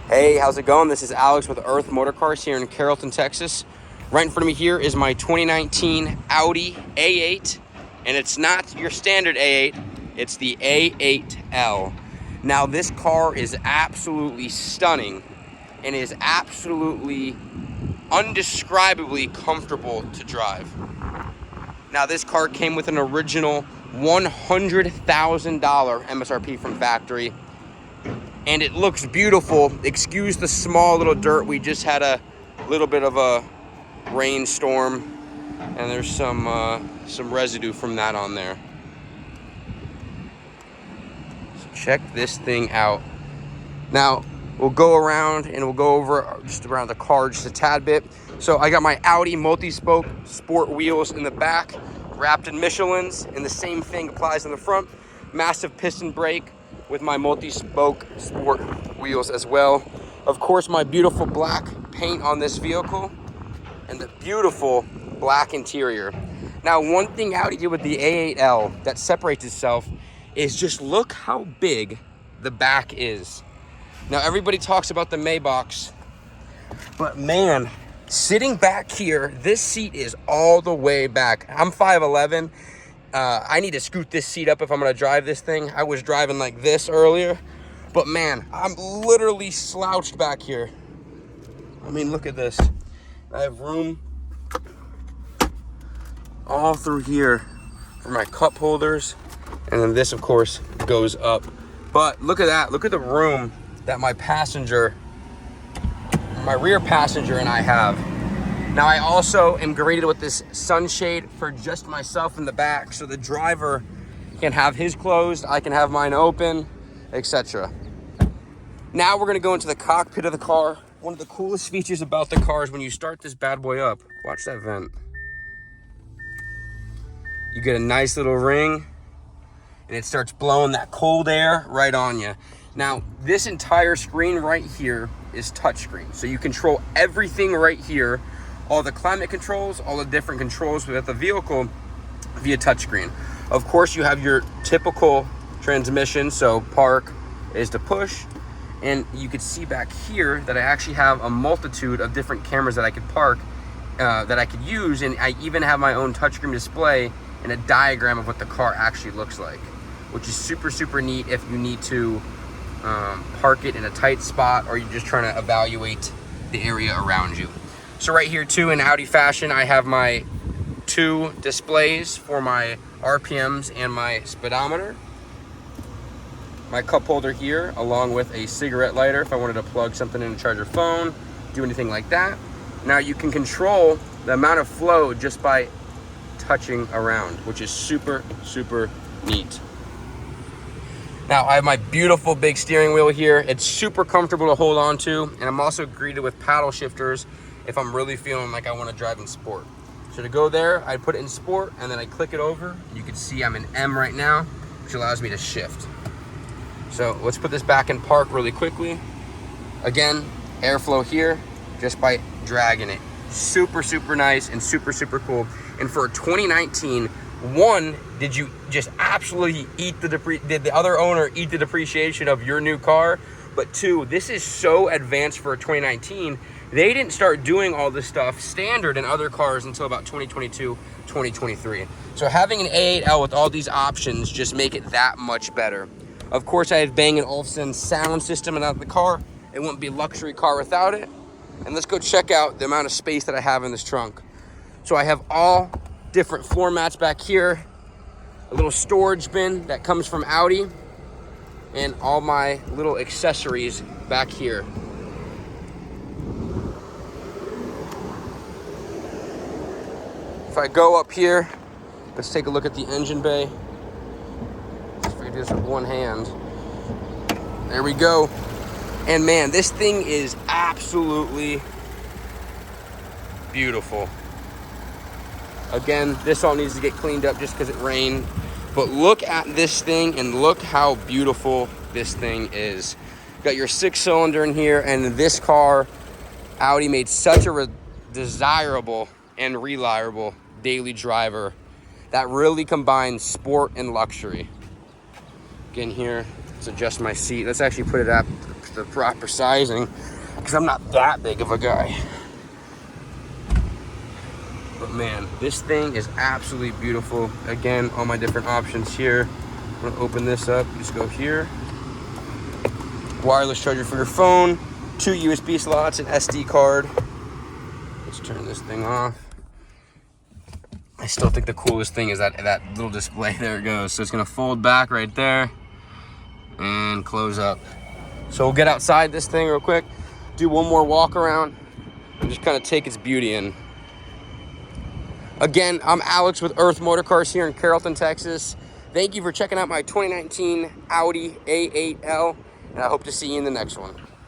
Hey, how's it going? This is Alex with Earth Motorcars here in Carrollton, Texas. Right in front of me here is my 2019 Audi A8, and it's not your standard A8, it's the A8 L. Now, this car is absolutely stunning and is absolutely undescribably comfortable to drive. Now, this car came with an original $100,000 MSRP from factory. And it looks beautiful. Excuse the small little dirt. We just had a little bit of a rainstorm, and there's some residue from that on there. So check this thing out. Now we'll go around and we'll go over just around the car just a tad bit. So I got my Audi multi-spoke sport wheels in the back, wrapped in Michelins, and the same thing applies in the front. Massive piston brake with my multi-spoke sport wheels as well. Of course, my beautiful black paint on this vehicle and the beautiful black interior. Now, one thing Audi did with the A8L that separates itself is just look how big the back is. Now, everybody talks about the Maybachs, but man, sitting back here, this seat is all the way back. I'm 5'11". I need to scoot this seat up if I'm gonna drive this thing. I was driving like this earlier, but man, I'm literally slouched back here. I mean, look at this. I have room all through here for my cup holders, and then this, of course, goes up. But look at that. Look at the room that my rear passenger and I have. Now, I also am greeted with this sunshade for just myself in the back, so the driver can have his closed, I can have mine open, etc. Now we're gonna go into the cockpit of the car. One of the coolest features about the car is when you start this bad boy up, watch that vent. You get a nice little ring, and it starts blowing that cold air right on you. Now, this entire screen right here is touchscreen, so you control everything right here. All the climate controls, all the different controls with the vehicle via touchscreen. Of course, you have your typical transmission, so park is to push, and you could see back here that I actually have a multitude of different cameras that I could park, that I could use, and I even have my own touchscreen display and a diagram of what the car actually looks like, which is super, super neat if you need to park it in a tight spot or you're just trying to evaluate the area around you. So right here too, in Audi fashion, I have my two displays for my RPMs and my speedometer. My cup holder here, along with a cigarette lighter if I wanted to plug something in to charge your phone, do anything like that. Now you can control the amount of flow just by touching around, which is super, super neat. Now I have my beautiful big steering wheel here. It's super comfortable to hold on to, and I'm also greeted with paddle shifters if I'm really feeling like I want to drive in sport. So to go there, I put it in sport, and then I click it over. You can see I'm in M right now, which allows me to shift. So let's put this back in park really quickly. Again, airflow here, just by dragging it. Super, super nice and super, super cool. And for a 2019, one, did you just absolutely did the other owner eat the depreciation of your new car? But two, this is so advanced for a 2019. They didn't start doing all this stuff standard in other cars until about 2022, 2023. So having an A8L with all these options just make it that much better. Of course, I have Bang & Olufsen sound system in the car. It wouldn't be a luxury car without it. And let's go check out the amount of space that I have in this trunk. So I have all different floor mats back here, a little storage bin that comes from Audi, and all my little accessories back here. If I go up here, let's take a look at the engine bay. If I do this with one hand. There we go. And man, this thing is absolutely beautiful. Again, this all needs to get cleaned up just because it rained. But look at this thing and look how beautiful this thing is. Got your 6-cylinder in here, and this car, Audi made such a desirable and reliable daily driver that really combines sport and luxury. Again here, let's adjust my seat. Let's actually put it up the proper sizing because I'm not that big of a guy. But man, this thing is absolutely beautiful. Again, all my different options here. I'm gonna open this up, just go here. Wireless charger for your phone, 2 USB slots, an SD card. Let's turn this thing off. I still think the coolest thing is that little display. There it goes. So it's gonna fold back right there and close up. So we'll get outside this thing real quick, do one more walk around, and just kind of take its beauty in. Again, I'm Alex with Earth Motor Cars here in Carrollton, Texas. Thank you for checking out my 2019 Audi A8 L, and I hope to see you in the next one.